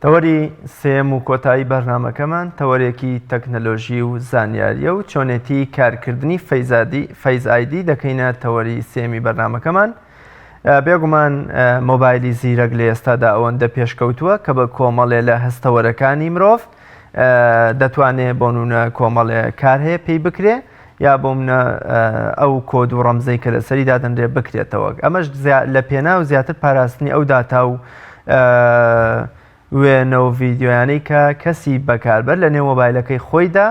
تەوەری سێم و کۆتایی بەرنامەکەمان تەوەرێکی تەکنەلۆژی و زانیاریە و چۆنێتی کارکردنی فەیز ئایدی دەکەینە تەوەری سێمی بەرنامەکەمان. بێگومان مۆبایلی زیرەک لە ئێستادا ئەوەندە پێشکەوتووە کە بە کۆمەڵێ لە هەستەوەرەکانی مرۆڤ دەتوانێت بۆ نمونە کۆمەڵێ کار هەیە پێی بکرێ یا بۆ منە ئەو کۆد و ڕەمزەی کە لەسەری دادەنرێ بکرێتەوە. ئەمەش لە پێناو زیاتر پاراستنی ئەو داتا و وێنە و ڤیددیۆیانەی کە کەسی بەکاربەر لە نێو مۆبایلەکەی خۆیدا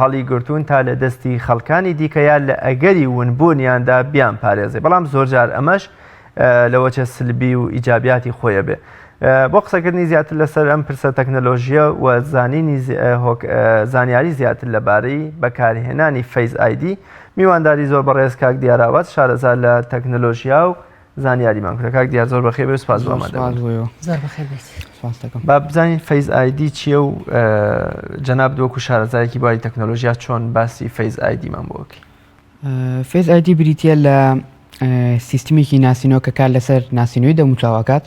هەڵی گرتوون تا لە دەستی خەڵکانی دیکەیان لە ئەگەری ونبوونیاندا بیان پارێزێ. بەڵام زۆرجار ئەمەش لەوەچە سلبی و ئیجابیاتی خۆیە بێ. بۆ قسەکردنی زیاتر لەسەر ئەم پرسە تەکنەلۆژیە و زانیاری زیاتر لەبارەی بەکارهێنانی فەیز ئایدی میوانداری زۆر بەڕێز کاک دیاراوات شارەزا لە تەکنەلۆژیا و زانیاریمان کرد. کاک دیار زۆر بەخێر بێ، سوپاس بۆ ئامادەبوون. با بزانین فەیز ئایدی چییە و جەناب دۆک و شارەزایەکی باری تەکنەلۆژیا چۆن باسی فەیز ئایدیمان بۆ بکەین. فەیز ئایدی بریتیە لە سیستمێکی ناسینەوە کە کار لەسەر ناسینەوەی دەموچاوەکات.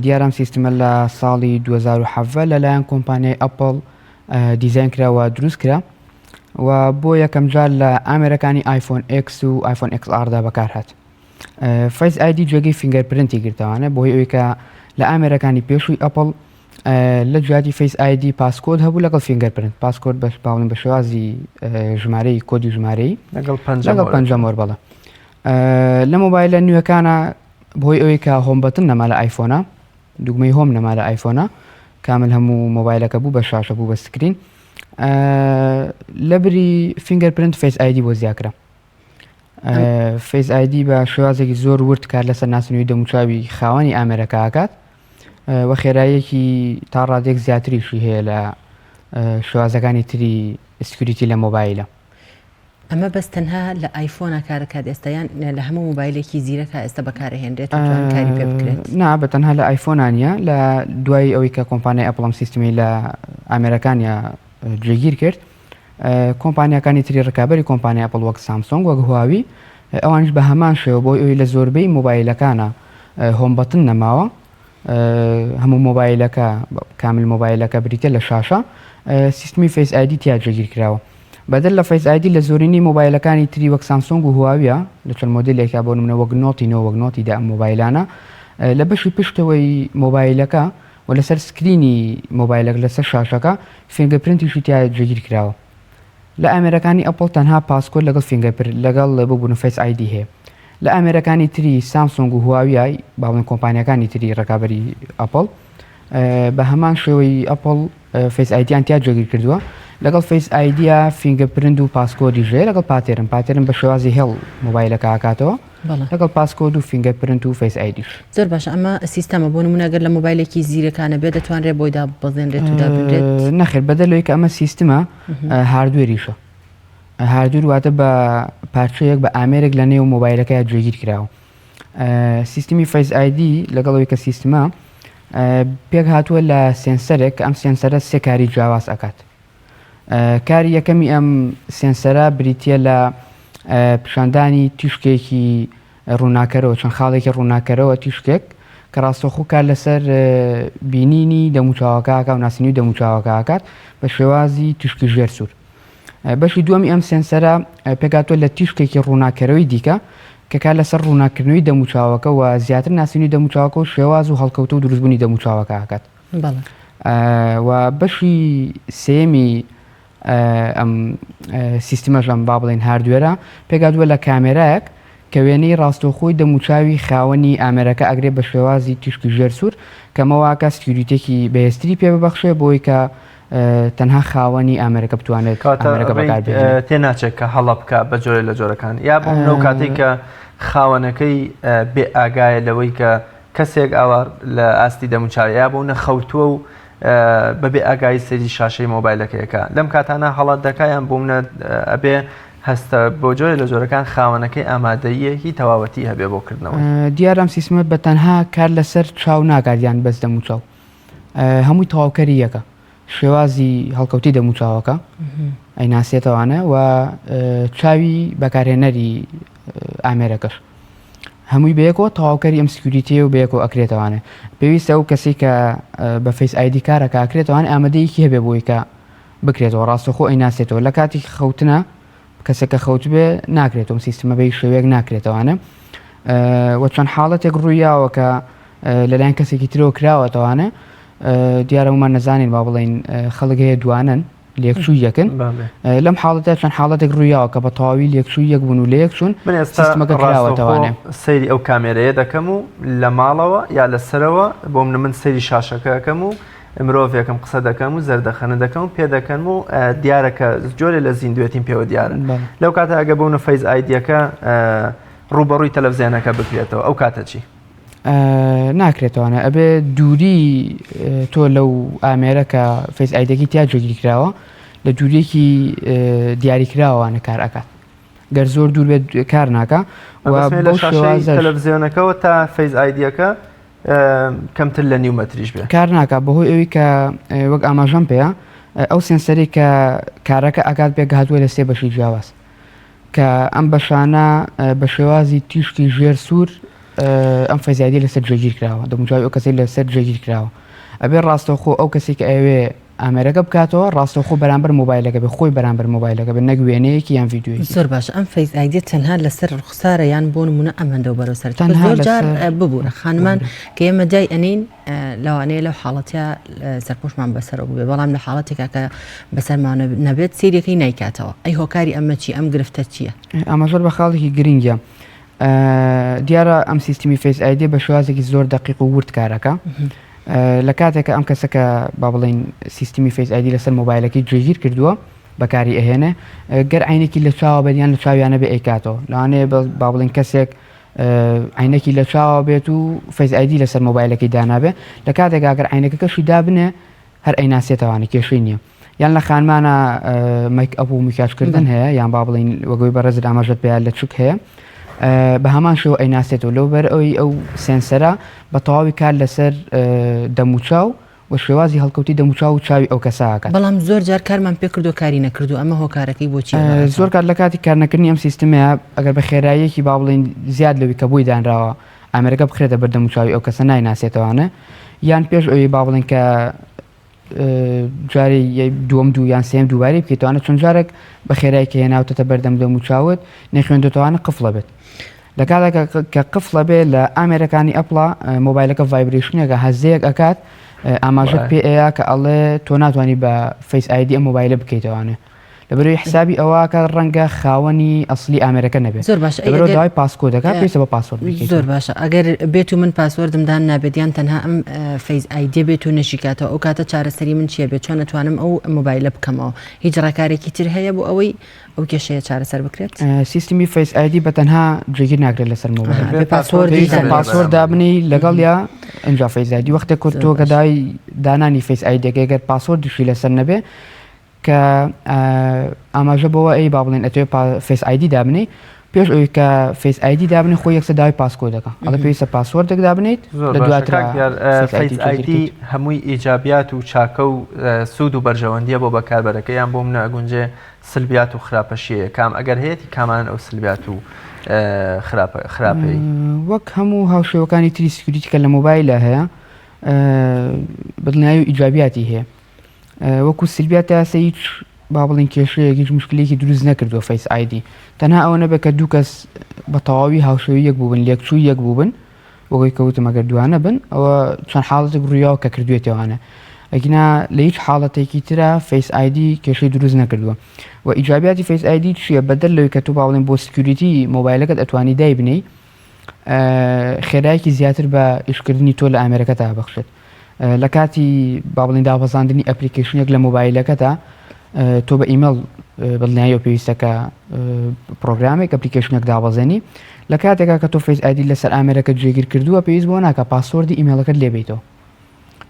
دیارام سیستمە لە ساڵی 2007 لەلایەن کۆمپانیای ئەپڵ دیزاین کراوە دروست کرا و بۆ یەکەم جار لە ئامێرەکانی آیفۆن X و آیفۆن XR دا بەکار هات. فەیز ئایدی جێگەی فینگەرپرنتی گرتوانە بۆی ئەوەی کە لە ئامێرەکانی پێشووی ئەپڵ لە جیاتی فەیز ئایدی پاسکۆد هەبوو لەگەڵ فینگەرپرنت. پاسکۆد بەش باڵن بە شێوازی ژمارەی کۆدی ژمارەی لەگەڵ پەنجەم وەربەڵە. لە مۆبایلە نوێەکانە بۆی ئەوەی کە هۆم بەتن نەما لە ئایفۆنە، دوگمەی هۆم نەما لە ئایفۆنە، کامل هەموو مۆبایلەکە بوو بە شاشە بوو بە سکرین. لە بری فینگەرپرنت فەیز ئایدی بۆ زیاکرا. فەیز ئایدی بە شێوازێکی زۆر ورد کار لەسەر ناسینەوەی دەموچاوی خاوەنی ئامێرەکە ئاکات و خێراییەکی تا ڕادێک زیاتریشی هەیە لە شێوازەکانی تری سکیوریتی لە مۆبایلە. ئەمە بەس تەنها لە ئایفۆنە کارەکات ئێستایان لە هەموو مۆبایلێکی زیرەکە ئێستا بەکارهێنرێت و کاری پێ بکرێت؟ نا بە تەنها لە ئایفۆنانە لە دوای ئەوەی کە کۆمپانیای ئەپڵم سیستمی لە ئامێرەکانیا جێگیر کرد، کۆمپانیەکانی تری ڕکابەری کۆمپانیای ئەپڵ وەک سامسۆنگ وەک هواوی ئەوانش بە هەمان شێوە بۆی ئەوی لە زۆربەی مۆبایلەکانە هۆم بەتن نەماوە، هەموو مۆبایلەکە کامل مۆبایلەکە بریتە لە شاشە سیستمی فەیز ئایدی تیا جێگیر کراوە. بەدل لە فەیز ئایدی لە زۆرینی مۆبایلەکانی تری وەک سامسۆنگ و هواویە لە چەند مۆدلێکا بۆ نمونە وەک نۆتینەوە وەک نۆتیدا ئەم مۆبایلانە لە بەشی پشتەوەی مۆبایلەکە و لەسەر سکرینی مۆبایلەکە لەسەر شاشەکە فینگەرپرنتیشی تیا جێگیر کراوە. لە ئامێرەکانی ئەپڵ تەنها پاسکۆد لەگەڵ فینگەرپرنت لەگەڵ ببوون فەیز ئایدی هەیە. لە ئامێرەکانی تری سامسۆنگ و هواویای باڵێن کۆمپانیەکانی تری ڕکابەری ئەپڵ بە هەمان شێوەی ئەپڵ فەیز ئایدیان تیا جێگیر کردووە. لەگەڵ فەیز ئایدیا فینگەرپرنت و پاسکۆدی ژێ لەگەڵ پاتێرن بە شێوازی هێڵ مۆبایلەکە ئاکاتەوە لەگەڵ پاسکۆد و فینگەرپرنت و فەیز ئایدیش. زۆر باشە. ئەمە سیستەمە بۆ نمونەگەر لە مۆبایلێکی زیرەکانە بێت دەتوانرێت بۆی دابەزێنرێت و دابنرێت؟ نەخێر، بەدەلەوەی کە ئەمە سیستمە هاردوێریشە. هاردوور واتە بە پارچەیەک بە ئامێرێک لە نێو مۆبایلەکە جێگیر کراوە. سیستمی فەیز ئایدی لەگەڵەوەی کە سیستمە پێک هاتووە لە سێنسەرێک کە ئەم سێنسەرە سێ کاری جیاواز ئەکات. کاری یەکەمی ئەم سێنسەرە بریتیە لە پیشاندانی تیشکێکی ڕووناکەرەوە، چەند خاڵێکی ڕووناکەرەوە تیشکێک کە ڕاستەوخۆ کار لەسەر بینینی دەموچاوەکەکە و ناسینی دەموچاوەکە ئاکات بە شێوازی تیشکی ژێر سوور. بەشی دووەمی ئەم سێنسەرە پێکاتوە لە تیشکێکی ڕووناکەرەوەی دیکە کە کار لەسەر ڕووناکردنەوەی دەموچاوەکە و زیاتر ناسینی دەموچاوەکە و شێواز و هەڵکەوتە و دروستبوونی دەموچاوەکە ئاکات. و بەشی سێمی ئەم سیستمەش ئەم با بڵێن هاردوێرە پێکاتوە لە کامێرایەک کە وێنەی ڕاستەوخۆی دەموچاوی خاوەنی ئامێرەکە ئەگرێت بە شێوازی تیشکی ژێر سوور کەمەواکە سکیوریتێکی بەهێزتری پێ ببەخشێ بۆی کە تەنها خاوەنی ئامێرەکە بتوانێت تێناچێت کە هەڵە بکە بە جۆرە لە جۆرەکان یا بۆ کاتێک کە خاوەنەکەی بێ ئاگایە لەوەی کە کەسێک ئاوار لە ئاستی دەموچاوی یا بۆ نەخەوتووە و بەبێ ئاگایی سەری شاشەی مۆبایلەکەیەکە لەم کاتانە هەڵات دەکایان بۆ منە ئەبێ هەستە بۆ جۆرە لە جۆرەکان خاوەنەکەی ئامادەیەکی تەواوەتی هەبێ بۆکردنەوە. دیارام سیستمە بە تەنها کار لەسەر چاو ناکاتیان بەس دەموچاو، هەمووی تەواوکەری یەکە، شێوازی هەڵکەوتی دەموچاوەکە ئەیناسێتەوانە و چاوی بەکارهێنەری ئامێرەکەش هەمووی بەیەکەوە تەواوکەری ئەم سکیوریتیە و بەیەکەوە ئەکرێتەوانێ پێویستە ئەو کەسی کە بە فیس ئایدی کارەکە ئاکرێتەوان ئامادەیەکی هەبێ بۆی کە بکرێتەوە ڕاستەخۆ ئەیناسێتەوە لە کاتی خەوتنە کەسێکە خەوت بێ ناکرێتەوە سیستمە بەی شێوەیەک ناکرێتەوانە وە چەند حاڵەتێک ڕوویاوە کە لەلایەن کەسێکی ترەوە کراوەتەوانە دیارەمان نەزانین با بڵین خەڵک هەیە دوانن لێکچوو یەکن لەم حاڵەتە چەند حاڵەتێک ڕوویاوە کە بە تەواوی لێکچوو یەک بوون و لەیەکچوون سیستمەکە کراوەتەوانێ سەیری ئەو کامێرەیە دەکەم و لە ماڵەوە یا لەسەرەوە بۆ من سەیری شاشەکەکەم و مرۆڤێکم قسە دەکەم و زەردەخەنە دەکەم و پێ دەکەن و دیارەکە جۆرە لە زیندوێتیم پێوە دیارە لەو کاتە ئەگە بوونە فەیز ئایدیەکە ڕوبەڕووی تەلەڤیزیۆنەکە بکرێتەوە ئەو کاتە چی؟ ناکرێتەوانە ئەبێ دووری تۆ لەو ئامێرە کە فیس ئایدەکی تیا جێگیری کراوە لە دوورێکی دیاریکراوانە کار ئەکات گەر زۆر دوور بێت کار ناکە تەلەڤیزیۆنەکەەوە تا فیس ئایدیەکە کەمتر لە نیو مەتریش بێت کار ناکە بەهۆی ئەوی کە وەک ئاماژەم پێەیە ئەو سنسەری کە کارەکە ئاگات بێک هاتووە لە سێ بەشی جیاواز کە ئەم بەشانە بە شێوازی تیشتی ژێر سوور ئەم فەیزایدی لەسەر جێگیر کراوە دەموچوی ئەو کەسی لەسەر جێگیر کراوە ئەبێ ڕاستەوخۆ ئەو کەسی کە ئەوێ ئامێرەکە بکاتەوە ڕاستەوخۆ بەرامبەر مۆبایلەکە بێ خۆی بەرامبەر مۆبایلەکە بە نەک وێنەیەکی یان ڤیدیۆی زۆر باش ئەم فەیز ئایدی تەنها لەسەر ڕوخسارە یان بۆ نمونە ئەمەندە و بەرەوسەر زۆر جار ببوورە خانمان کە ئێمە جای ئەنین لەوانەیە لەو حاڵەتە سەرپۆشمان بەسەرەوە بێ بەڵام لە حاڵەتێکا کە بەسەرمان نەبێت سیرەکەی نایکاتەوە ئەی هۆکاری ئەمە چی ئەم گرفتە چییە؟ ئەمە زۆر بە خاڵێکی گرنگە دیارە ئەم سیستمی فیس ئایدی بە شێوازێکی زۆر دقیق و ورد کارەکە لە کاتێکە ئەم کەسەکە با بڵین سیستمی فیس ئایدی لەسەر مۆبایلەکەی جێگیر کردووە بەکاری ئەهێنێ گەر عینێکی لە چاوە بەدیان لە چاویانە بێ ئەیکاتەوە لەوانەیە با بڵین کەسێک عینەکی لە چاوە بێت و فیس ئایدی لەسەر مۆبایلەکەی دانابێ لە کاتێکا گەر عینەکەکەشی دابنێ هەر ئەیناسێتەوانە کێشەی نییە یان لە خانمانە مەیک ئەپ و میکاژکردن هەیە یان با بڵین وەگوی بەڕێز ئاماژەت پێیان لە چوک هەیە بە هەمان شێوە ئەیناسێتەوە لەو بەر ئەوی ئەو سێنسەرە بە تەواوی کار لەسەر دەموچاو و شێوازی هەڵکەوتی دەموچاو و چاوی ئەو کەساکات بەڵام زۆر جار کارمان پێ کردو کاری نەکردو ئەمە هۆکارەکەی بۆچی زۆر کار لە کاتی کارنەکردنی ئەم سیستمەیە ئەگەر بە خێراییەکی با بڵین زیاد لەوی کە بۆی دانراوە ئامێرەکە بخرێتە بەر دەموچاوی ئەو کەسە نایناسێتەوانە یان پێش ئەوی با بڵین کە جاری دووەم دوو یان سێم دووباری بکەیتوانە چۆن جارێک بە خێرایی کە هێناوتە بەردەم دەموچاوت نەخوێندێتوانە قفڵە بێت لە کاتێکە کە قفڵە بێ لە ئامێرەکانی ئەپڵە مۆبایلەکە ڤایبرێشنێکە هەزەیەک ئەکات ئاماژەت پێ ئەیە کە ئەڵێ تۆ ناتوانانی بە فیس ئایدی ئەم مۆبایلە بکەیتەوانێ لەبەرەوەی حسابی ئەوە کە ڕەنگە خاوەنی ئەسلی ئامێرەکە نەبێت زۆر باش دوای پاسکۆدەکە پێویستە بە پاسوۆرد بکەیت زۆر باشە ئەگەر بێت و من پاسوەردمدان نابێتیان تەنها ئەم فیس ئایدی بێت و نەشیکاتەوە ئەو کاتە چارەسەری من چیە بێت چۆن نتوانم ئەو مۆبایلە بکەمەوە هیچ ڕاکارێکی تر هەیە بۆ ئەوەی ئەو کێشەیە چارەسەر بکرێت سیستمی فیس ئایدی بە تەنها جێگیر ناکرێت لەسەر مۆبایل پاسوەرد دابنی لەگەڵ یا ئەنجا فیس ئایدی وەختێک کورتۆ کە دای دانانی فیس ئایدەکە گەر پاسوەردیشی لەسەر نەبێ کە ئاماژە بەوە ئەی با بڵێن ئەتوێ فیس ئایدی دابنی پێش ئەوی کە فیس ئایدی دابنی خۆی یەکسە داوای پاسکۆدەکە ئەڵە پێویستە پاسوەردێک دابنیت لە دواتر فیس ئایدی هەمووی ئیجابیات و چاکە و سوود و بەرژەوەندیە بۆ بەکاربەرەکە یان بۆ منە ئەگونجێ سلبیات و خراپەشیەیە کام ئەگەر هەیەی کامان ئەو سلبیات و خراپەی وەک هەموو هاوشێوەکانی تری سکیوریتی کە لە مۆبایلە هەیە بەدڵنیایی و ئیجابیاتی هەیە وەکو سلبیات یاسە هیچ با بڵین کێشەیەک هیچ مشکلێکی دروست نەکردووە فیس ئایدی تەنها ئەوە نەبێت کە دوو کەس بە تەواوی هاوشێوی یەک بووبن لێکچوو یەک بووبن وەگەی کەوتم ئەگەر دوانە بن ئەوە چەند حاڵەتێک ڕوویاوە کە کردوێتەوانە ئەگینا لە هیچ حاڵەتێکی ترە فیس ئایدی کێشەی دروست نەکردووە و ئیجابیاتی فیس ئایدی چییە بەدەر لەوەی کە تو با بڵین بۆ سکیوریتی مۆبایلەکەت ئەتوانی دایبنەی خێرایەکی زیاتر بە ئیشکردنی تۆ لە ئامێرەکە تا بەخشێت لە کاتی با بڵین دابەزاندنی ئەپلیکیشنێک لە مۆبایلەکەتە تۆ بە ئیمەیل بڵنیایی و پێویستەکە پرۆگرامێک ئەپلیکیشنێک دابەزێنی لە کاتێکا کە تۆ فیس ئایدی لەسەر ئامێرەکە جێگیر کردووە پێویست بۆ ناکە پاسوەردی ئیمەیلەکەت لێبیتەوە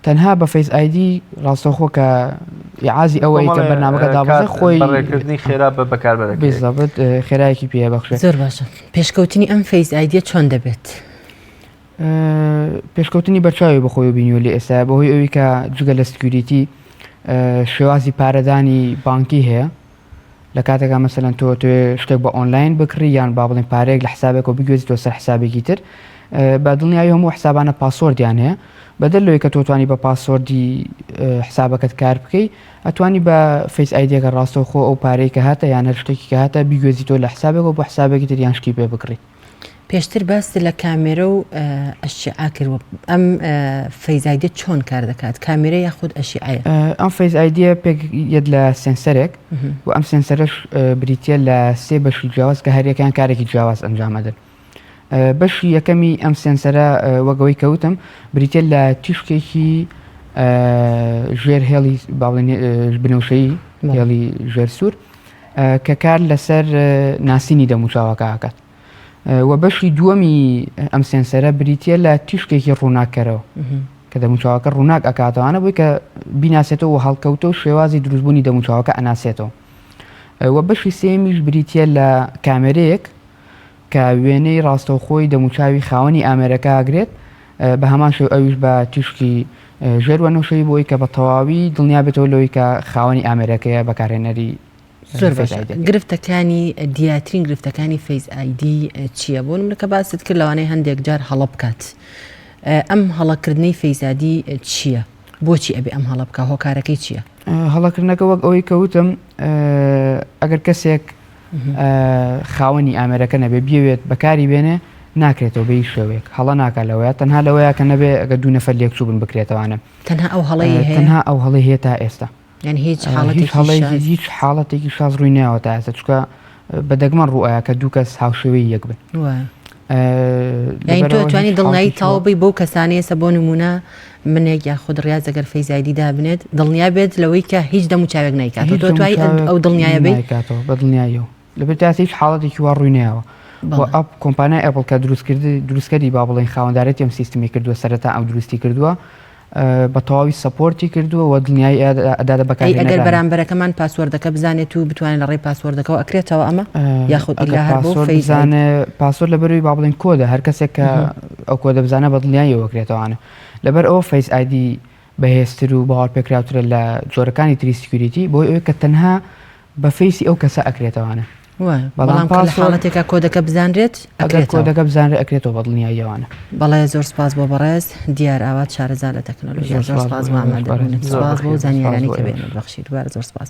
تەنها بە فیس ئایدی ڕاستەوخۆ کە عازی ئەوەی کە بەرنامەکە دابەزێ خۆی ڕێکردنی خێرا بە بەکاربەرەکە بێزەبێت خێرایەکی پێ بەخشێت زۆر باشە پێشکەوتنی ئەم فیس ئایدیە چۆن دەبێت پێشکەوتنی بەرچاوی بەخۆی بینیوە لێ ئێستا بەهۆی ئەوی کە جگە لە سکیوریتی شێوازی پارەدانی بانکی هەیە لە کاتێکا مەسەلەن تۆ شتێک بە ئۆنلاین بکڕی یان با بڵێن پارێک لە حسابێک و بگوێزیتەوە سەر حسابێکی تر بە دڵنیایی هەموو حسابانە پاسۆردیان هەیە بەدەر لەوەی کە تۆ توانی بە پاسۆردی حسابەکەت کار بکەیت ئەتوانی بە فیس ئایدیەکە ڕاستەوخۆ ئەو پارەی کە هاتە یان هەر شتێکی کە هاتە بیگوێزیتەوە لە حسابێکەوە بۆ حسابێکی تر یان شتی پێ بکڕیت. پێشتر باسی لە کامێرە و ئەشیعا کردوە ئەم فەیز ئایدیە چۆن کار دەکات کامێرە یاخود ئەشیعایە؟ ئەم فەیز ئایدیە پێک لە سنسەرێک و ئەم سنسەرش بریتە لە سێ بەشی جیاواز کە هەریەکان کارێکی جیاواز ئەنجامەدەن. بەشی یەکەمی ئەم سنسەرە وەگەوەی کەوتم بریتە لە تیشکێکی ژێر هێڵی باڵێن بنەوشەیی هێڵی ژێر سوور کە کار لەسەر ناسینی دەموچاوەکە و بەشی دووەمی ئەم سنسەرە بریتە لە تیشکێکی ڕووناکەرەوە کە دەموچاوەکە ڕووناک ئەکاتەوانە بۆی کە بیناسێتەوە و هەڵکەوتە و شێوازی دروستبوونی دەموچاوەکە ئەناسێتەوە و بەشی سێمیش بریتە لە کامێرەیەک کە وێنەی ڕاستەوخۆی دەموچاوی خاوەنی ئامێرەکە ئاگرێت بە هەمان شێو ئەویش بە تیشکی ژێروەنەوشەی بۆی کە بە تەواوی دڵنیا بێتەوە لەوەی کە خاوەنی ئامێرەکەیە بەکارهێنەری زۆر باشە. گرفتەکانی دیاترین گرفتەکانی فەیز ئایدی چییە؟ بۆ نمونە کە باست کرد لەوانەیە هەندێک جار هەڵە بکات. ئەم هەڵەکردنەی فەیز ئایدی چییە؟ بۆچی ئەبێ ئەم هەڵە بکە؟ هۆکارەکەی چییە؟ هەڵەکردنەکە وەک ئەوەی کەوتم ئەگەر کەسێک خاوەنی ئامێرەکە نەبێ بیاوێت بەکاری بێنێ ناکرێتەوە بە هیچ شێوەیەک هەڵە ناکات لەوەیە تەنها لەوەیە کە نەبێ ئەگە دوو نەفەر لێک چوو بن بکرێتەوانە تەنها ئەو هەڵەیە هەیە تەنها ئەو هەڵی هەیە تا ئێستا یعنی هیچ حاڵەتێکی شاز ڕووی ناوە تا ئێستا چکە بە دەگمەن ڕوئایە کە دوو کەس هاوشێوەی یەک بن. یعنی تۆ توانی دڵنیایی تاوبی بۆ کەسانی ئێستا بۆ نمونە منێک یاخود ڕاز ئەگەر فەیز ئایدی دابنێت دڵنیا بێت لەوەی کە هیچ دەموچاوێک نایکاتەوە تۆ توای ئەو دڵنیایە بێت بە دڵنیایەوە لەبێت هیچ حاڵەتێکی وا ڕووی ناوە بۆ ئەپ کۆمپانیای ئەپڵ کە دروستکردی با بڵێن خاوەنددارەتی ئەم سیستمی کردووە سەرەتا ئەو دروستی کردووە بە تەواوی سەپۆرتی کردووە و دڵنیای ئەدادە بەکاری ئەگەر بەرامبەرەکەمان پاسوەردەکە بزانێت و بتوانێت لە ڕێی پاسوەردەکەەوە ئەکرێتەوە ئەمە یاخود بزانێ پاسۆر لە بەروی با بڵێن کۆدە هەر کەسێک کە ئەو کۆدە بزانە بە دڵنیایەوە کرێتەوەوانە لەبەر ئەوە فەیز ئایدی بەهێزتر و باوەڕ پێکراوترە لە جۆرەکانی تری سکیوریتی بۆی ئەوەی کە تەنها بە فەیسی ئەو کەسە ئەکرێتەوانە بەڵام حاڵەتێکە کۆدەکە بزانرێت کۆدەکە بزانرێت ئەکرێتەوە بە دڵنیاییەوانە. بەڵێ زۆر سپاس بۆ بەڕێز دیار ئاوات شارەزا لە تەکنۆلۆژیا زۆر سپاس بۆ ئامادەبوونت سپاس بۆ زانیارانی کە بێنت بەخشید دوبارە زۆر سپاس.